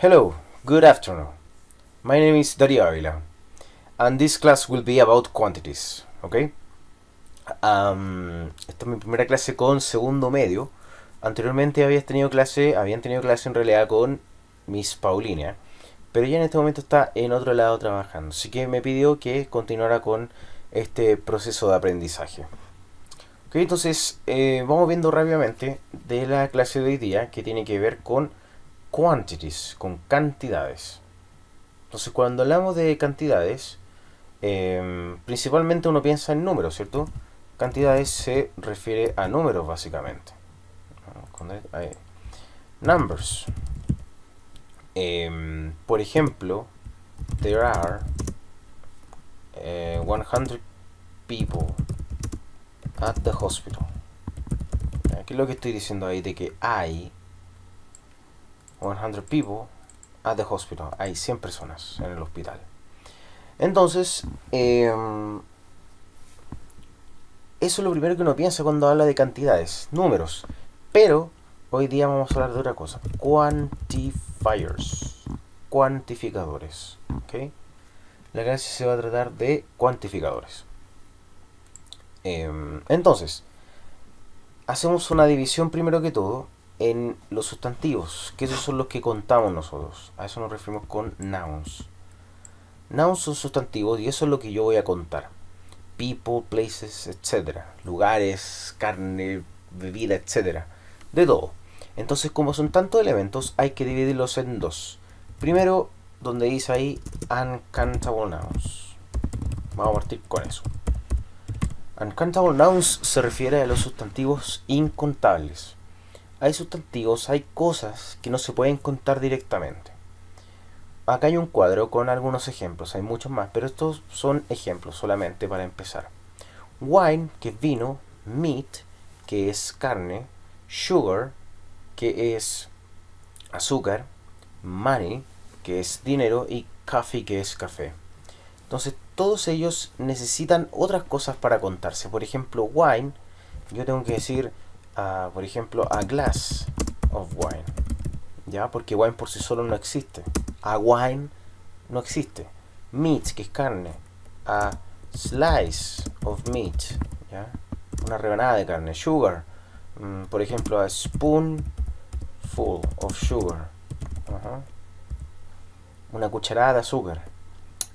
Hello, good afternoon. My name is Dario Avila, and this class will be about quantities, ¿ok? Esta es mi primera clase con segundo medio. Anteriormente habían tenido clase en realidad con Miss Paulina, pero ya en este momento está en otro lado trabajando, así que me pidió que continuara con este proceso de aprendizaje. Ok, entonces vamos viendo rápidamente de la clase de hoy día que tiene que ver con quantities, con cantidades. Entonces, cuando hablamos de cantidades, principalmente uno piensa en números, ¿cierto? Cantidades se refiere a números, básicamente. Numbers. Por ejemplo, there are 100 people at the hospital. ¿Qué es lo que estoy diciendo ahí? De que hay 100 people at the hospital. Hay 100 personas en el hospital. Entonces, eso es lo primero que uno piensa cuando habla de cantidades, números. Pero hoy día vamos a hablar de otra cosa. Quantifiers. Cuantificadores. ¿Ok? La clase se va a tratar de cuantificadores. Entonces, hacemos una división primero que todo en los sustantivos, que esos son los que contamos nosotros. A eso nos referimos con nouns. Nouns son sustantivos y eso es lo que yo voy a contar. People, places, etc. Lugares, carne, bebida, etc. De todo. Entonces, como son tantos elementos, hay que dividirlos en dos. Primero, donde dice ahí uncountable nouns. Vamos a partir con eso. Uncountable nouns se refiere a los sustantivos incontables. Hay sustantivos, hay cosas que no se pueden contar directamente. Acá hay un cuadro con algunos ejemplos, hay muchos más, pero estos son ejemplos solamente para empezar. Wine, que es vino, meat, que es carne, sugar, que es azúcar, money, que es dinero, y coffee, que es café. Entonces, todos ellos necesitan otras cosas para contarse. Por ejemplo, wine, yo tengo que decir, por ejemplo, a glass of wine. ¿Ya? Porque wine por sí solo no existe. A wine no existe. Meat, que es carne. A slice of meat. ¿Ya? Una rebanada de carne. Sugar. Por ejemplo, a spoonful of sugar. Una cucharada de azúcar.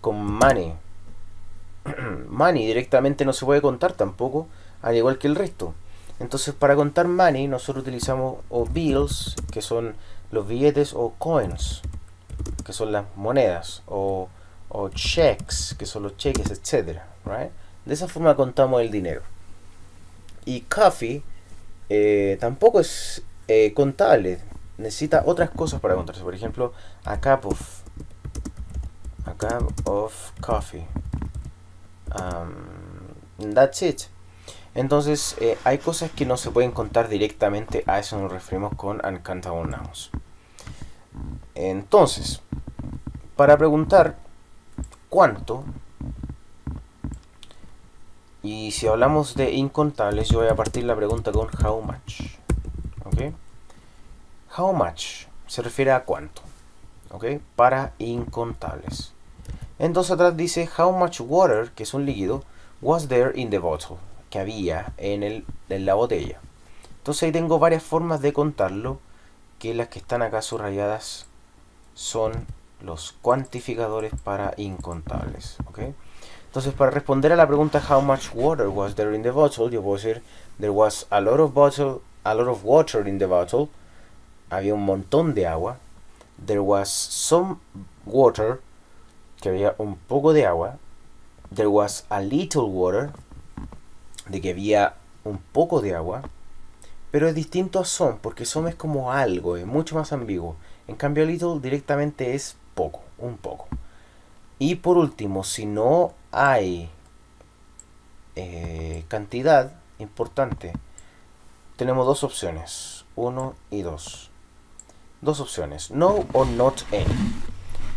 Con money. Money directamente no se puede contar tampoco, al igual que el resto. Entonces, para contar money, nosotros utilizamos o bills, que son los billetes, o coins, que son las monedas, o checks, que son los cheques, etc. Right? De esa forma contamos el dinero. Y coffee tampoco es contable, necesita otras cosas para contarse. Por ejemplo, a cup of coffee. That's it. Entonces, hay cosas que no se pueden contar directamente, a eso nos referimos con uncountable nouns. Entonces, para preguntar cuánto, y si hablamos de incontables, yo voy a partir la pregunta con how much. ¿Ok? How much se refiere a cuánto. ¿Ok? Para incontables. Entonces atrás dice how much water, que es un líquido, was there in the bottle, que había en la botella. Entonces ahí tengo varias formas de contarlo, que las que están acá subrayadas son los cuantificadores para incontables. ¿Okay? Entonces, para responder a la pregunta how much water was there in the bottle, yo puedo decir there was a lot of water in the bottle. Había un montón de agua. There was some water, que había un poco de agua. There was a little water, de que había un poco de agua. Pero es distinto a some, porque some es como algo, es mucho más ambiguo. En cambio, little directamente es poco, un poco. Y por último, si no hay cantidad importante, tenemos dos opciones, 1 y 2. Dos opciones, no o not any.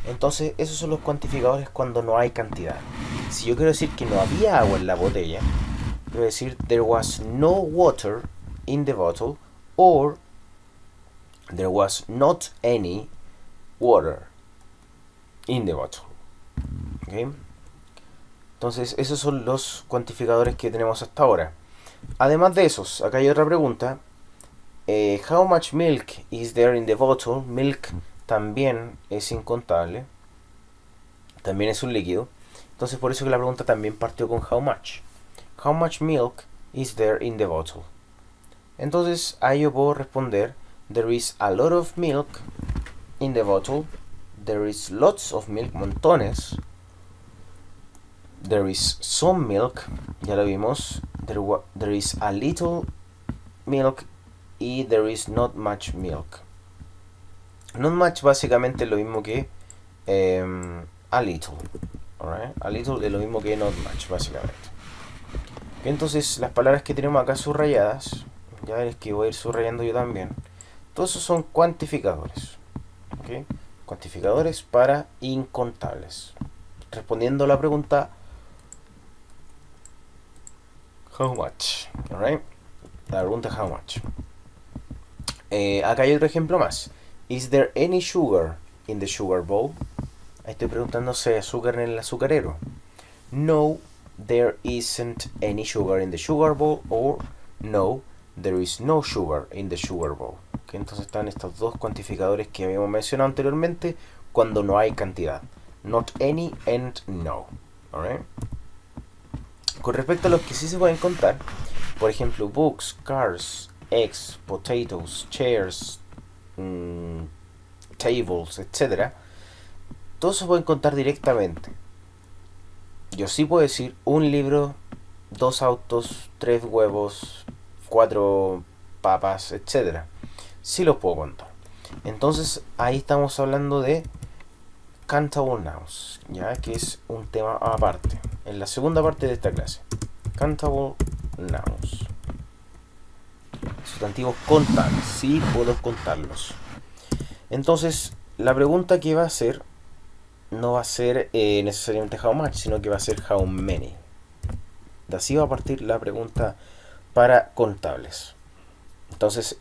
Entonces, esos son los cuantificadores cuando no hay cantidad. Si yo quiero decir que no había agua en la botella, quiero decir there was no water in the bottle, or there was not any water in the bottle. ¿Okay? Entonces, esos son los cuantificadores que tenemos hasta ahora. Además de esos, acá hay otra pregunta. How much milk is there in the bottle? Milk también es incontable. También es un líquido. Entonces, por eso que la pregunta también partió con how much. How much milk is there in the bottle? Entonces, ahí yo puedo responder: there is a lot of milk in the bottle. There is lots of milk, montones. There is some milk, ya lo vimos. There is a little milk y there is not much milk. Not much básicamente es lo mismo que a little. Alright? A little es lo mismo que not much básicamente. Entonces las palabras que tenemos acá subrayadas, ya veréis que voy a ir subrayando yo también. Todos esos son cuantificadores. ¿Okay? Cuantificadores para incontables. Respondiendo a la pregunta how much, alright? La pregunta how much. Acá hay otro ejemplo más. Is there any sugar in the sugar bowl? Ahí estoy preguntando si hay azúcar en el azucarero. No, there isn't any sugar in the sugar bowl. Or no, there is no sugar in the sugar bowl. Okay, entonces están estos dos cuantificadores que habíamos mencionado anteriormente cuando no hay cantidad. Not any and no. Alright? Con respecto a los que sí se pueden contar, por ejemplo, books, cars, eggs, potatoes, chairs, tables, etc., todos se pueden contar directamente. Yo sí puedo decir un libro, 2 autos, 3 huevos, 4 papas, etc. Sí los puedo contar. Entonces ahí estamos hablando de countable nouns, ya que es un tema aparte, en la segunda parte de esta clase. Countable nouns, sustantivos contables, sí puedo contarlos. Entonces la pregunta que va a hacer no va a ser necesariamente how much, sino que va a ser how many. De así va a partir la pregunta para contables. Entonces,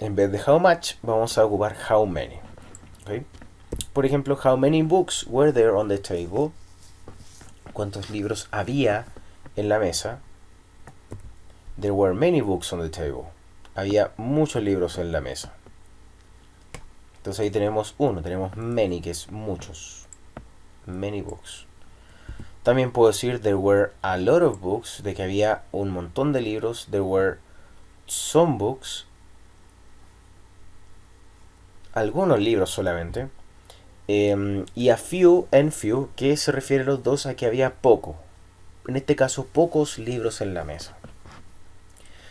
en vez de how much, vamos a ocupar how many. ¿Okay? Por ejemplo, how many books were there on the table? ¿Cuántos libros había en la mesa? There were many books on the table. Había muchos libros en la mesa. Entonces ahí tenemos uno, tenemos many, que es muchos. Many books. También puedo decir there were a lot of books, de que había un montón de libros. There were some books, algunos libros solamente. Y a few and few, que se refiere a los dos a que había poco. En este caso, pocos libros en la mesa.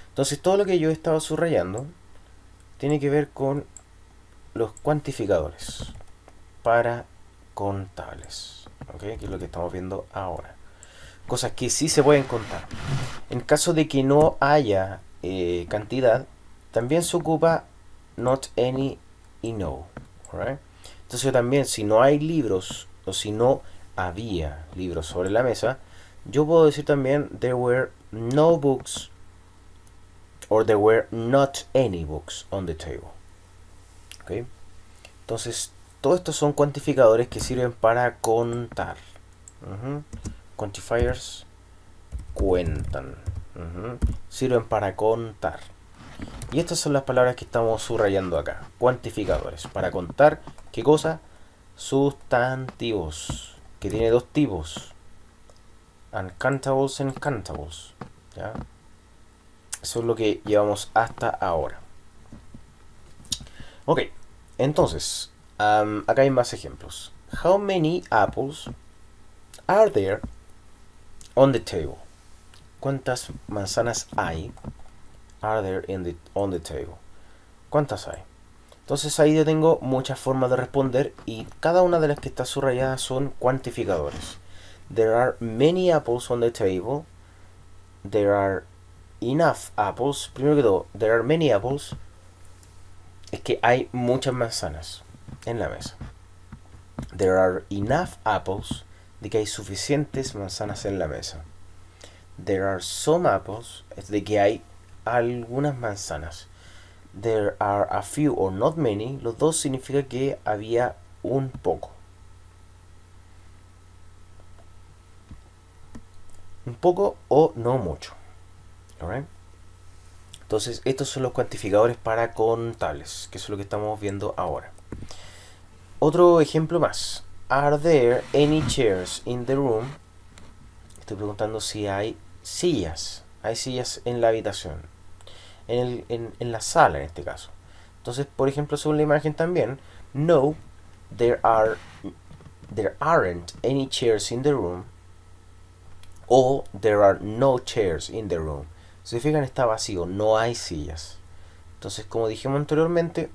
Entonces todo lo que yo he estado subrayando tiene que ver con los cuantificadores para contables. ¿Okay? Que es lo que estamos viendo ahora. Cosas que sí se pueden contar. En caso de que no haya cantidad, también se ocupa not any y no. Alright? Entonces también, si no hay libros o si no había libros sobre la mesa, yo puedo decir también there were no books or there were not any books on the table. ¿Okay? Entonces, todos estos son cuantificadores que sirven para contar. Quantifiers cuentan. Sirven para contar. Y estas son las palabras que estamos subrayando acá. Cuantificadores. Para contar, ¿qué cosa? Sustantivos. Que tiene dos tipos. Uncountables and countables. ¿Ya? Eso es lo que llevamos hasta ahora. Ok. Entonces, acá hay más ejemplos. How many apples are there on the table? ¿Cuántas manzanas hay? Are there on the table? ¿Cuántas hay? Entonces ahí yo tengo muchas formas de responder y cada una de las que está subrayada son cuantificadores. There are many apples on the table. There are enough apples. Primero que todo, there are many apples. Es que hay muchas manzanas en la mesa. There are enough apples, de que hay suficientes manzanas en la mesa. There are some apples, es de que hay algunas manzanas. there are a few or not many, los dos significa que había un poco. Un poco o no mucho. Alright. Entonces, estos son los cuantificadores para contables, que es lo que estamos viendo ahora. Otro ejemplo más. Are there any chairs in the room? Estoy preguntando si hay sillas. Hay sillas en la habitación. En la sala, en este caso. Entonces, por ejemplo, según la imagen también, no, there aren't any chairs in the room. O there are no chairs in the room. Si se fijan, está vacío, no hay sillas. Entonces, como dijimos anteriormente,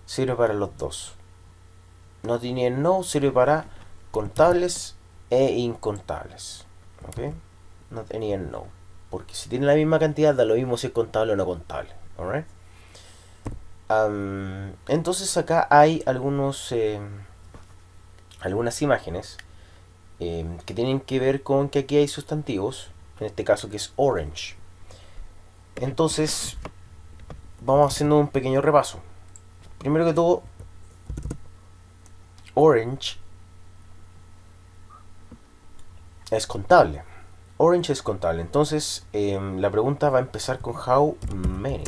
sirve para los dos. Not any and no sirve para contables e incontables. ¿Ok? Not any and no. Porque si tiene la misma cantidad, da lo mismo si es contable o no contable. Alright. Entonces acá hay algunas imágenes que tienen que ver con que aquí hay sustantivos, en este caso que es orange. Entonces vamos haciendo un pequeño repaso. Primero que todo, orange es contable. Orange es contable. Entonces la pregunta va a empezar con how many.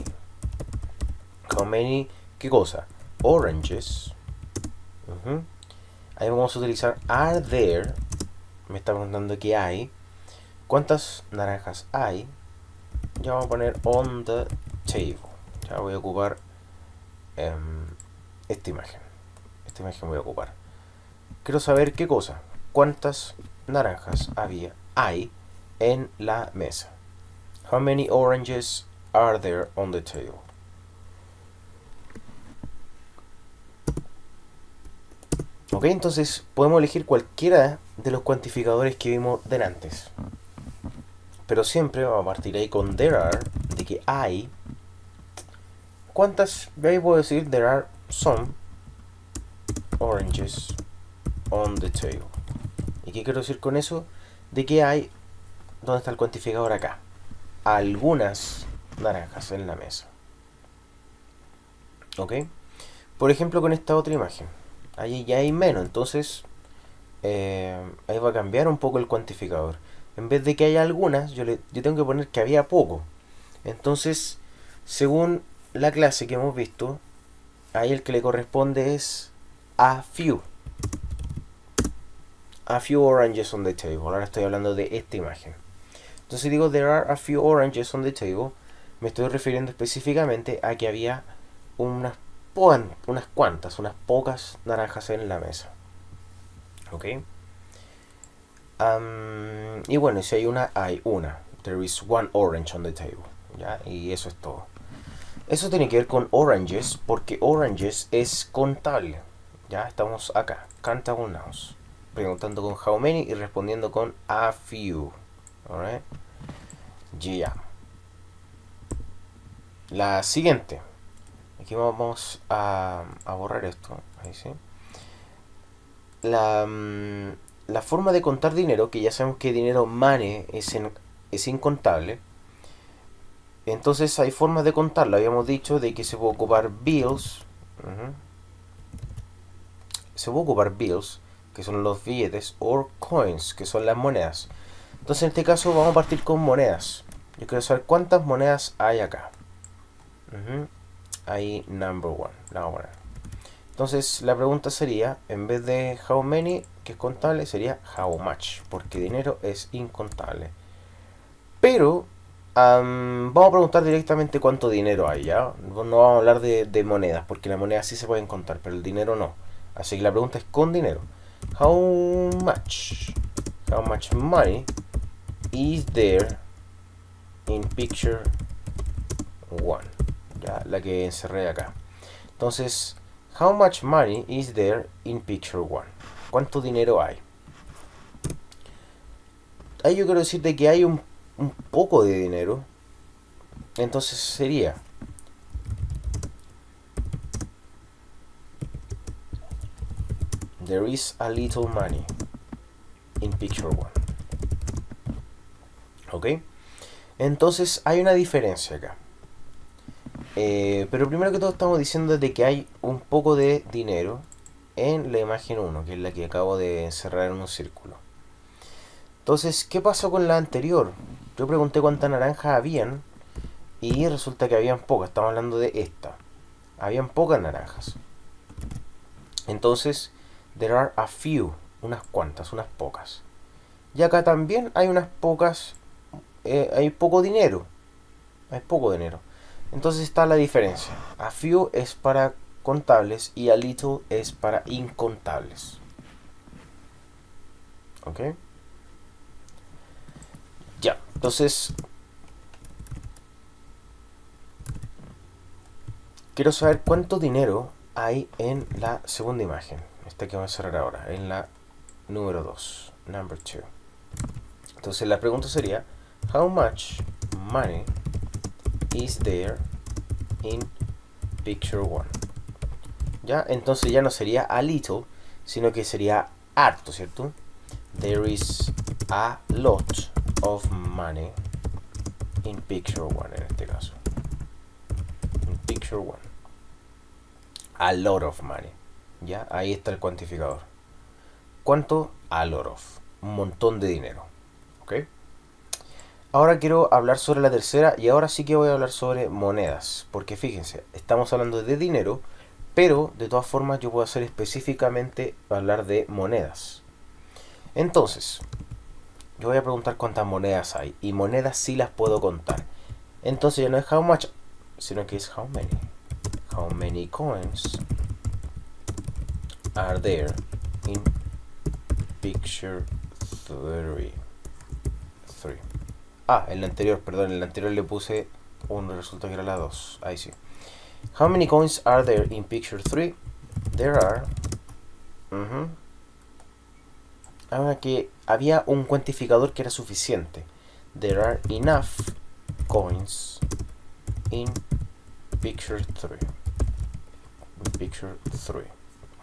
How many, ¿qué cosa? Oranges. Ahí vamos a utilizar are there. Me está preguntando qué hay. ¿Cuántas naranjas hay? Ya vamos a poner on the table. Ya voy a ocupar esta imagen. Esta imagen voy a ocupar. Quiero saber qué cosa. ¿Cuántas naranjas hay en la mesa? How many oranges are there on the table? Ok, entonces podemos elegir cualquiera de los cuantificadores que vimos delante. Pero siempre vamos a partir ahí con there are, de que hay. ¿Cuántas? De ahí puedo decir there are some oranges on the table. ¿Y qué quiero decir con eso? De que hay, ¿dónde está el cuantificador acá? Algunas naranjas en la mesa. ¿Ok? Por ejemplo, con esta otra imagen. Ahí ya hay menos, entonces ahí va a cambiar un poco el cuantificador. En vez de que haya algunas, yo tengo que poner que había poco. Entonces, según la clase que hemos visto, ahí el que le corresponde es a few. A few oranges on the table. Ahora estoy hablando de esta imagen. Entonces, si digo there are a few oranges on the table, me estoy refiriendo específicamente a que había unas pocas naranjas en la mesa. ¿Ok? Y bueno, si hay una. There is one orange on the table. ¿Ya? Y eso es todo. Eso tiene que ver con oranges, porque oranges es contable. Ya estamos acá, countable nouns. Preguntando con how many y respondiendo con a few. Alright. Yeah. La siguiente. Aquí vamos a borrar esto. Ahí sí. La forma de contar dinero, que ya sabemos que dinero money es incontable. Entonces hay formas de contarlo. Habíamos dicho de que se puede ocupar bills. Se puede ocupar bills, que son los billetes, o coins, que son las monedas. Entonces en este caso vamos a partir con monedas. Yo quiero saber cuántas monedas hay acá. Hay number one, la vamos a poner. Entonces la pregunta sería, en vez de how many, que es contable, sería how much, porque dinero es incontable. Pero vamos a preguntar directamente cuánto dinero hay, ¿ya? No vamos a hablar de monedas, porque las monedas sí se pueden contar, pero el dinero no. Así que la pregunta es con dinero. How much money is there in picture 1? Ya, la que encerré acá. Entonces, how much money is there in picture 1? ¿Cuánto dinero hay? Ahí yo quiero decirte que hay un poco de dinero. Entonces sería there is a little money in picture 1. ¿Ok? Entonces hay una diferencia acá. Pero primero que todo estamos diciendo de que hay un poco de dinero en la imagen uno, que es la que acabo de encerrar en un círculo. Entonces, ¿qué pasó con la anterior? Yo pregunté cuántas naranjas habían y resulta que habían pocas. Estamos hablando de esta. Habían pocas naranjas. Entonces, there are a few, unas cuantas, unas pocas. Y acá también hay unas pocas, hay poco dinero. Hay poco dinero. Entonces está la diferencia. A few es para contables y a little es para incontables. ¿Ok? Ya, entonces quiero saber cuánto dinero hay en la segunda imagen. Esta que vamos a cerrar ahora, en la número 2, number 2. Entonces la pregunta sería, how much money is there in picture 1? ¿Ya? Entonces ya no sería a little, sino que sería harto, ¿cierto? There is a lot of money in picture 1 en este caso. In picture 1. A lot of money. ¿Ya? Ahí está el cuantificador. ¿Cuánto? A lot of. Un montón de dinero. ¿Ok? Ahora quiero hablar sobre la tercera y ahora sí que voy a hablar sobre monedas. Porque fíjense, estamos hablando de dinero, pero de todas formas yo puedo hacer específicamente hablar de monedas. Entonces, yo voy a preguntar cuántas monedas hay. Y monedas sí las puedo contar. Entonces ya no es how much, sino que es how many. How many coins are there in picture 3? En la anterior, perdón, en la anterior le puse un resultado que era la 2. Ahí sí. How many coins are there in picture 3? There are... Ahora que había un cuantificador que era suficiente. There are enough coins in picture 3. In picture 3.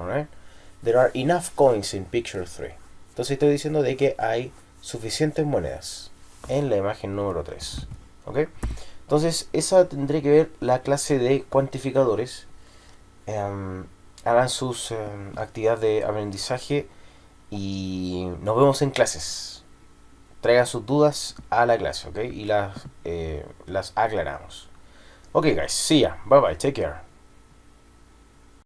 Alright? There are enough coins in picture 3. Entonces estoy diciendo de que hay suficientes monedas en la imagen número 3. ¿Ok? Entonces esa tendré que ver la clase de cuantificadores. Hagan sus actividades de aprendizaje y nos vemos en clases. Traigan sus dudas a la clase, ¿ok? Y las aclaramos. Ok, guys, see ya. Bye bye, take care.